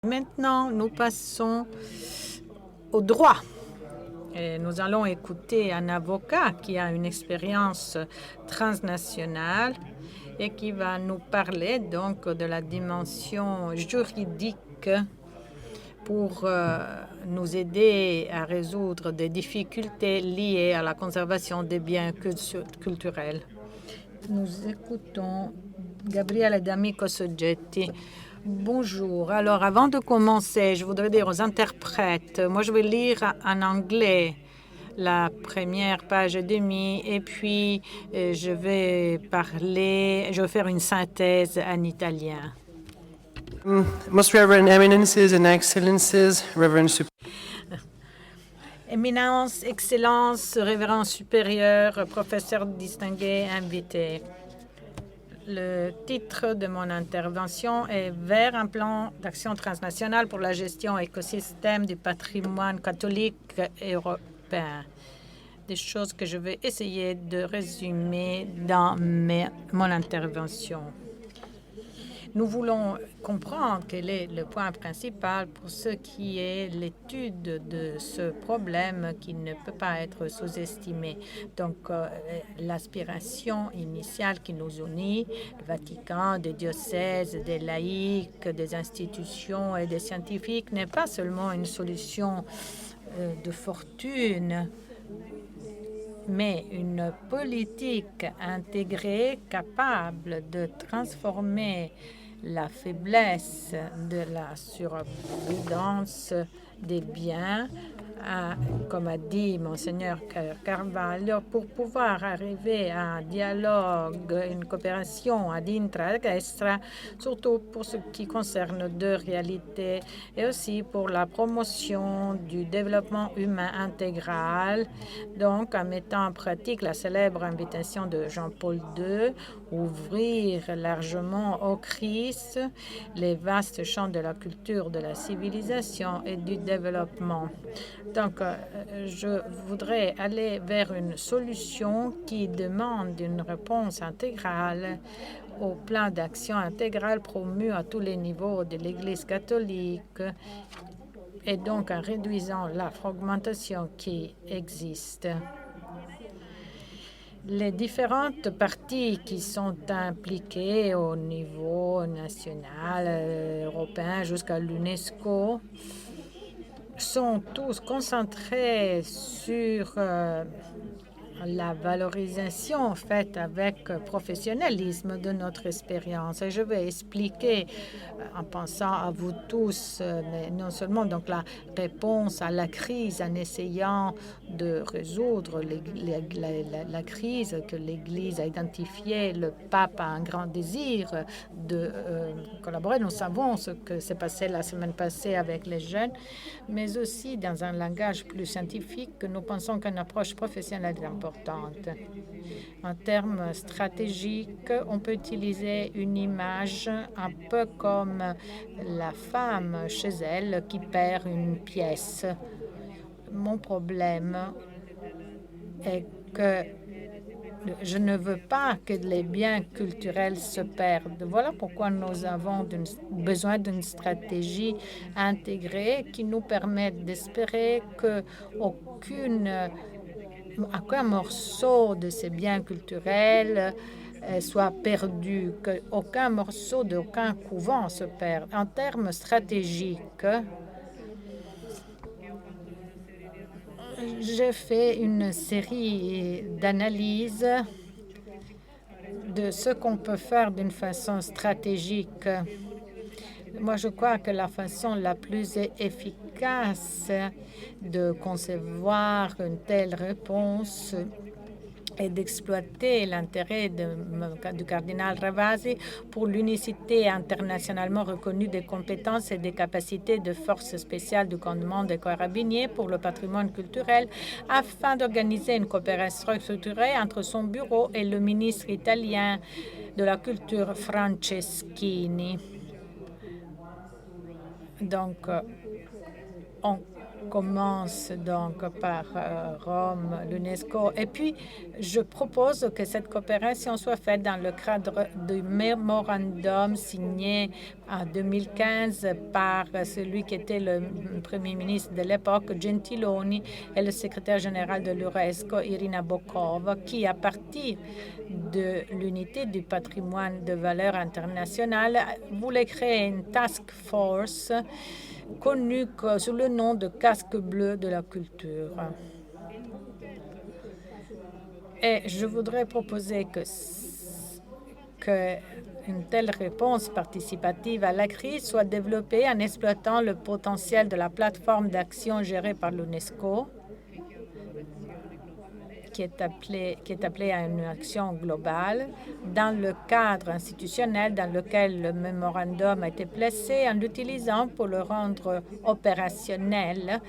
Maintenant, nous passons au droit. Et nous allons écouter un avocat qui a une expérience transnationale et qui va nous parler donc de la dimension juridique pour nous aider à résoudre des difficultés liées à la conservation des biens culturels. Nous écoutons Gabriele D'Amico Soggetti. Bonjour. Alors, avant de commencer, je voudrais dire aux interprètes, moi je vais lire en anglais la première page et demie et puis je vais faire une synthèse en italien. Most Reverend Eminences and Excellences, Reverend Éminence, Excellence, Révérend supérieur, professeur distingué, invité. Le titre de mon intervention est Vers un plan d'action transnational pour la gestion écosystème du patrimoine catholique européen. Des choses que je vais essayer de résumer dans mon intervention. Nous voulons comprendre quel est le point principal pour ce qui est l'étude de ce problème qui ne peut pas être sous-estimé. Donc, l'aspiration initiale qui nous unit, le Vatican, des diocèses, des laïcs, des institutions et des scientifiques, n'est pas seulement une solution de fortune, mais une politique intégrée capable de transformer la faiblesse de la surabondance des biens, comme a dit Monseigneur Carvalho, pour pouvoir arriver à un dialogue, une coopération ad intra et extra, surtout pour ce qui concerne deux réalités, et aussi pour la promotion du développement humain intégral, donc en mettant en pratique la célèbre invitation de Jean-Paul II, ouvrir largement au Christ les vastes champs de la culture, de la civilisation et du développement. Donc, je voudrais aller vers une solution qui demande une réponse intégrale au plan d'action intégral promu à tous les niveaux de l'Église catholique et donc en réduisant la fragmentation qui existe. Les différentes parties qui sont impliquées au niveau national, européen, jusqu'à l'UNESCO, sont tous concentrés sur la valorisation faite avec professionnalisme de notre expérience. Et je vais expliquer, en pensant à vous tous, mais non seulement donc la réponse à la crise, en essayant de résoudre la crise que l'Église a identifiée. Le pape a un grand désir de collaborer. Nous savons ce que s'est passé la semaine passée avec les jeunes, mais aussi dans un langage plus scientifique, nous pensons qu'une approche professionnelle est importante. En termes stratégiques, on peut utiliser une image un peu comme la femme chez elle qui perd une pièce. Mon problème est que je ne veux pas que les biens culturels se perdent. Voilà pourquoi nous avons besoin d'une stratégie intégrée qui nous permette d'espérer qu'aucun morceau de ces biens culturels soit perdu, qu'aucun morceau d'aucun couvent se perde. En termes stratégiques, j'ai fait une série d'analyses de ce qu'on peut faire d'une façon stratégique. Moi, je crois que la façon la plus efficace de concevoir une telle réponse et d'exploiter l'intérêt du cardinal Ravasi pour l'unicité internationalement reconnue des compétences et des capacités de forces spéciales du commandement des carabiniers pour le patrimoine culturel afin d'organiser une coopération structurée entre son bureau et le ministre italien de la culture Franceschini. Donc, on commence donc par Rome, l'UNESCO, et puis je propose que cette coopération soit faite dans le cadre du mémorandum signé en 2015 par celui qui était le Premier ministre de l'époque, Gentiloni, et le secrétaire général de l'UNESCO, Irina Bokova, qui, à partir de l'unité du patrimoine de valeur internationale, voulait créer une task force connu sous le nom de casque bleu de la culture. Et je voudrais proposer que une telle réponse participative à la crise soit développée en exploitant le potentiel de la plateforme d'action gérée par l'UNESCO, qui est appelée à une action globale dans le cadre institutionnel dans lequel le mémorandum a été placé, en l'utilisant pour le rendre opérationnel,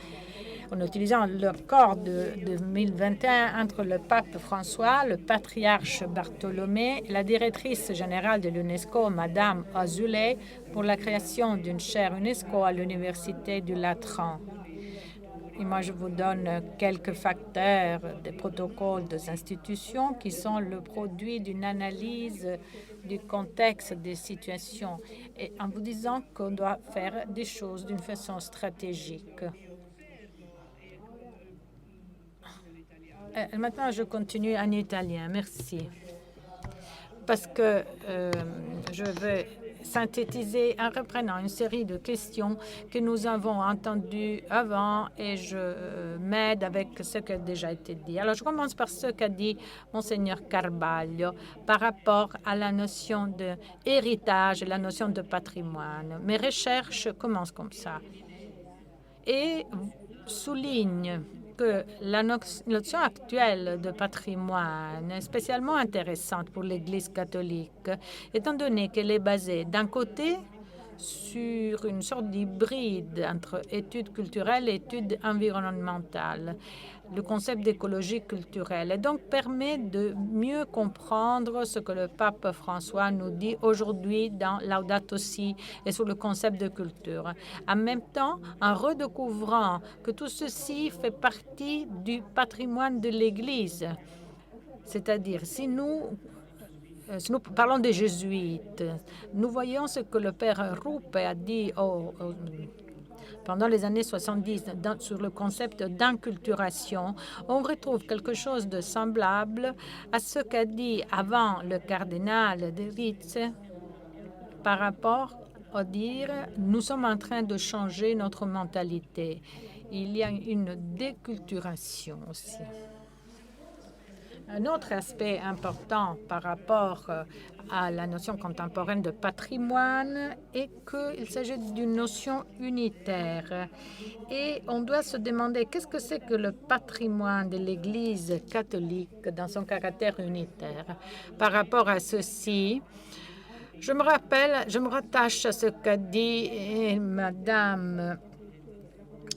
en utilisant l'accord de 2021 entre le pape François, le patriarche Bartholomé et la directrice générale de l'UNESCO, Madame Azoulay, pour la création d'une chaire UNESCO à l'Université du Latran. Et moi, je vous donne quelques facteurs des protocoles des institutions qui sont le produit d'une analyse du contexte des situations et en vous disant qu'on doit faire des choses d'une façon stratégique. Maintenant, je continue en italien. Merci. Parce que je vais synthétiser en reprenant une série de questions que nous avons entendues avant et je m'aide avec ce qui a déjà été dit. Alors, je commence par ce qu'a dit Monseigneur Carballo par rapport à la notion d'héritage et la notion de patrimoine. Mes recherches commencent comme ça et soulignent que la notion actuelle de patrimoine est spécialement intéressante pour l'Église catholique, étant donné qu'elle est basée d'un côté sur une sorte d'hybride entre études culturelles et études environnementales, le concept d'écologie culturelle, et donc permet de mieux comprendre ce que le pape François nous dit aujourd'hui dans Laudato Si et sur le concept de culture. En même temps, en redécouvrant que tout ceci fait partie du patrimoine de l'Église, c'est-à-dire si nous parlons des jésuites, nous voyons ce que le père Ruppe a dit pendant les années 70 sur le concept d'inculturation. On retrouve quelque chose de semblable à ce qu'a dit avant le cardinal de Ritz par rapport à dire « nous sommes en train de changer notre mentalité ». Il y a une déculturation aussi. Un autre aspect important par rapport à la notion contemporaine de patrimoine est qu'il s'agit d'une notion unitaire. Et on doit se demander qu'est-ce que c'est que le patrimoine de l'Église catholique dans son caractère unitaire. Par rapport à ceci, je me rattache à ce qu'a dit Madame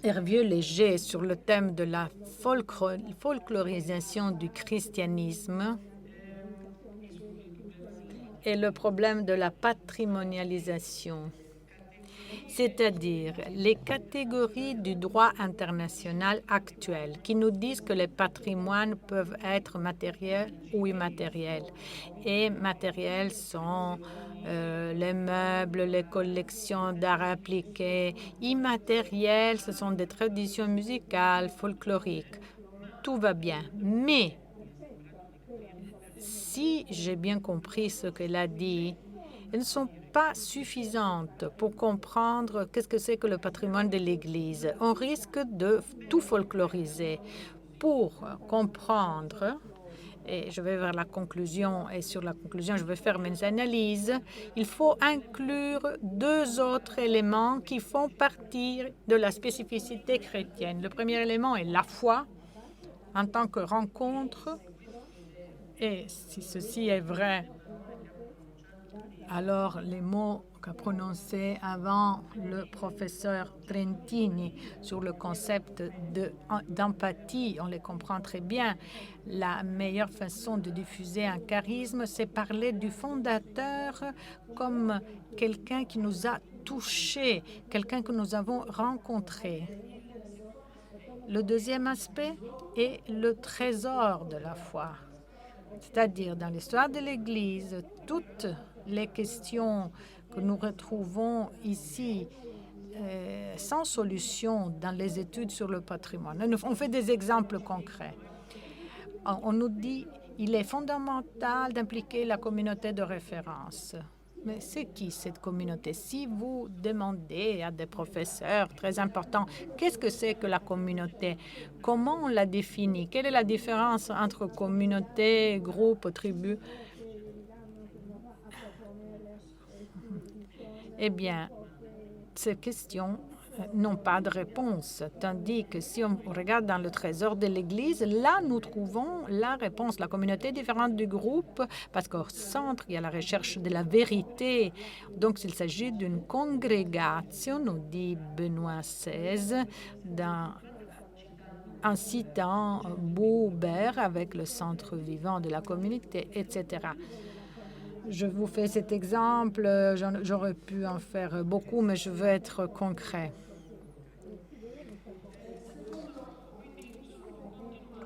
Hervieux-Léger sur le thème de la folklorisation du christianisme et le problème de la patrimonialisation, c'est-à-dire les catégories du droit international actuel qui nous disent que les patrimoines peuvent être matériels ou immatériels. Et matériels sont les meubles, les collections d'art appliqué. Immatériels, ce sont des traditions musicales, folkloriques. Tout va bien. Mais si j'ai bien compris ce qu'elle a dit, elles ne sont pas suffisantes pour comprendre qu'est-ce que c'est que le patrimoine de l'Église. On risque de tout folkloriser. Pour comprendre, et je vais vers la conclusion, et sur la conclusion, je vais faire mes analyses, il faut inclure deux autres éléments qui font partie de la spécificité chrétienne. Le premier élément est la foi en tant que rencontre, et si ceci est vrai, alors les mots qu'a prononcés avant le professeur Trentini sur le concept d'empathie, on les comprend très bien. La meilleure façon de diffuser un charisme, c'est parler du fondateur comme quelqu'un qui nous a touchés, quelqu'un que nous avons rencontré. Le deuxième aspect est le trésor de la foi. C'est-à-dire, dans l'histoire de l'Église, toutes les questions que nous retrouvons ici sans solution dans les études sur le patrimoine. On fait des exemples concrets. On nous dit qu'il est fondamental d'impliquer la communauté de référence. Mais c'est qui cette communauté? Si vous demandez à des professeurs très importants, qu'est-ce que c'est que la communauté? Comment on la définit? Quelle est la différence entre communauté, groupe, tribu? Eh bien, ces questions n'ont pas de réponse, tandis que si on regarde dans le trésor de l'Église, là, nous trouvons la réponse. La communauté est différente du groupe, parce qu'au centre, il y a la recherche de la vérité. Donc, s'il s'agit d'une congrégation, nous dit Benoît XVI, en citant Buber avec le centre vivant de la communauté, etc. Je vous fais cet exemple, j'aurais pu en faire beaucoup, mais je veux être concret.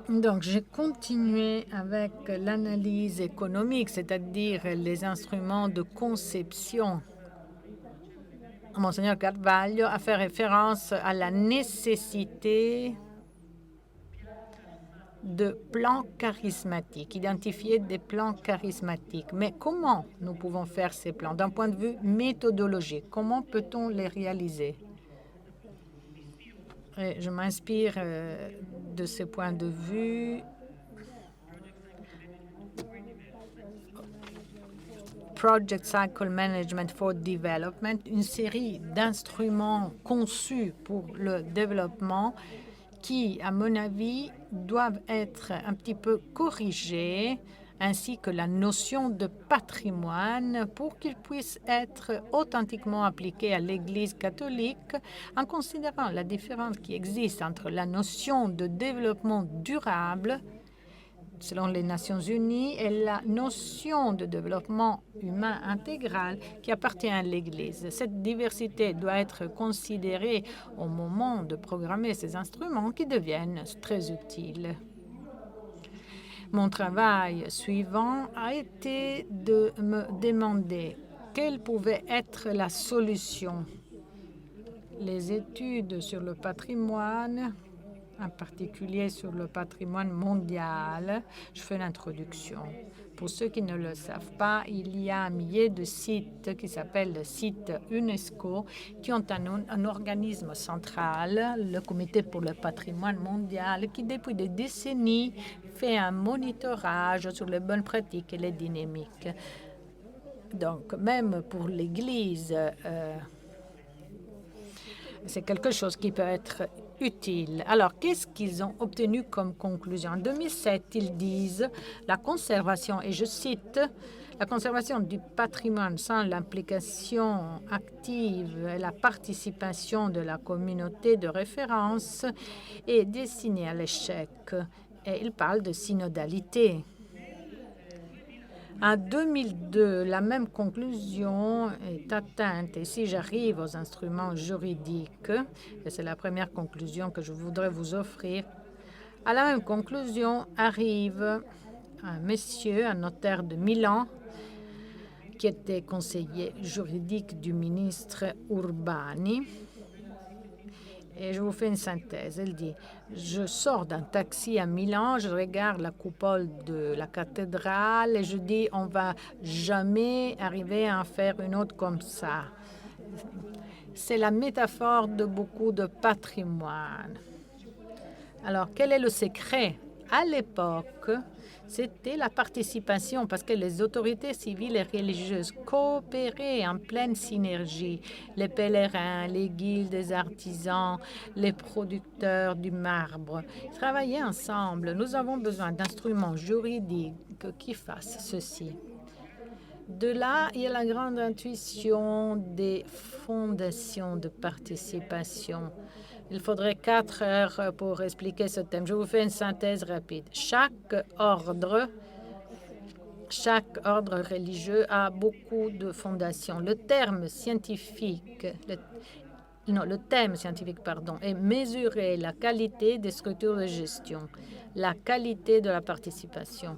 Donc, j'ai continué avec l'analyse économique, c'est-à-dire les instruments de conception. Monseigneur Carvalho a fait référence à la nécessité de plans charismatiques, identifier des plans charismatiques. Mais comment nous pouvons faire ces plans d'un point de vue méthodologique? Comment peut-on les réaliser? Et je m'inspire de ce point de vue. Project Cycle Management for Development, une série d'instruments conçus pour le développement qui, à mon avis, doivent être un petit peu corrigés, ainsi que la notion de patrimoine pour qu'il puisse être authentiquement appliqué à l'Église catholique en considérant la différence qui existe entre la notion de développement durable selon les Nations Unies et la notion de développement humain intégral qui appartient à l'Église. Cette diversité doit être considérée au moment de programmer ces instruments qui deviennent très utiles. Mon travail suivant a été de me demander quelle pouvait être la solution. Les études sur le patrimoine, en particulier sur le patrimoine mondial. Je fais l'introduction. Pour ceux qui ne le savent pas, il y a un millier de sites qui s'appellent le site UNESCO, qui ont un organisme central, le Comité pour le patrimoine mondial, qui depuis des décennies fait un monitorage sur les bonnes pratiques et les dynamiques. Donc, même pour l'Église, c'est quelque chose qui peut être utile. Alors, qu'est-ce qu'ils ont obtenu comme conclusion? En 2007, ils disent la conservation, et je cite, la conservation du patrimoine sans l'implication active et la participation de la communauté de référence est destinée à l'échec. Et ils parlent de synodalité. En 2002, la même conclusion est atteinte. Et si j'arrive aux instruments juridiques, et c'est la première conclusion que je voudrais vous offrir, à la même conclusion arrive un monsieur, un notaire de Milan, qui était conseiller juridique du ministre Urbani. Et je vous fais une synthèse. Elle dit, je sors d'un taxi à Milan, je regarde la coupole de la cathédrale et je dis, on va jamais arriver à en faire une autre comme ça. C'est la métaphore de beaucoup de patrimoine. Alors, quel est le secret? À l'époque, c'était la participation, parce que les autorités civiles et religieuses coopéraient en pleine synergie. Les pèlerins, les guildes des artisans, les producteurs du marbre travaillaient ensemble. Nous avons besoin d'instruments juridiques qui fassent ceci. De là, il y a la grande intuition des fondations de participation. Il faudrait 4 heures pour expliquer ce thème. Je vous fais une synthèse rapide. Chaque ordre religieux a beaucoup de fondations. Le terme scientifique le thème scientifique, est mesurer la qualité des structures de gestion, la qualité de la participation.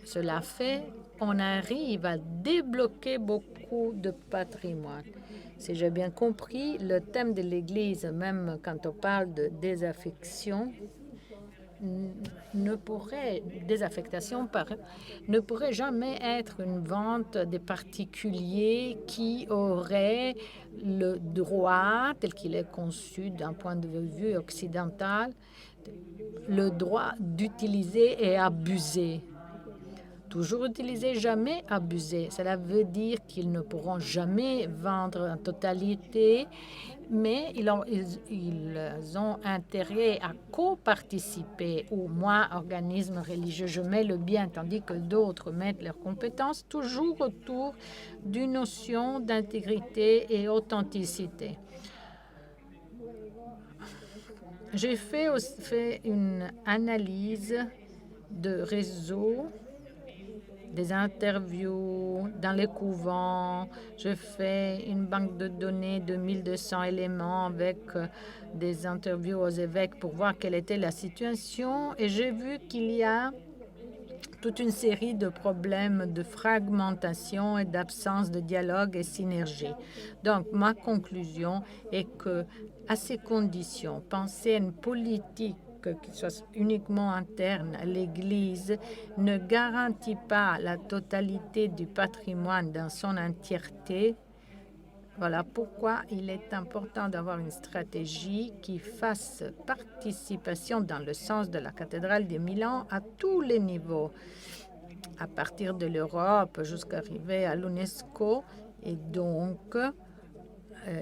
Cela fait, on arrive à débloquer beaucoup de patrimoine. Si j'ai bien compris, le thème de l'Église, même quand on parle de désaffection, ne pourrait jamais être une vente des particuliers qui auraient le droit, tel qu'il est conçu d'un point de vue occidental, le droit d'utiliser et abuser. Toujours utiliser, jamais abuser. Cela veut dire qu'ils ne pourront jamais vendre en totalité, mais ils ont intérêt à coparticiper. Ou moi, organisme religieux, je mets le bien, tandis que d'autres mettent leurs compétences, toujours autour d'une notion d'intégrité et authenticité. J'ai fait une analyse de réseau, des interviews dans les couvents. Je fais une banque de données de 1200 éléments avec des interviews aux évêques pour voir quelle était la situation. Et j'ai vu qu'il y a toute une série de problèmes de fragmentation et d'absence de dialogue et synergie. Donc, ma conclusion est que, à ces conditions, penser à une politique qui soit uniquement interne à l'Église ne garantit pas la totalité du patrimoine dans son entièreté. Voilà pourquoi il est important d'avoir une stratégie qui fasse participation dans le sens de la cathédrale de Milan à tous les niveaux, à partir de l'Europe jusqu'à arriver à l'UNESCO. Et donc,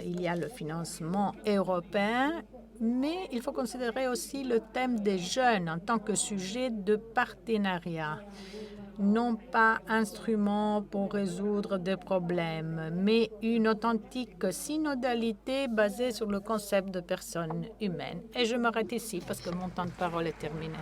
il y a le financement européen, mais il faut considérer aussi le thème des jeunes en tant que sujet de partenariat. Non pas instrument pour résoudre des problèmes, mais une authentique synodalité basée sur le concept de personne humaine. Et je m'arrête ici parce que mon temps de parole est terminé.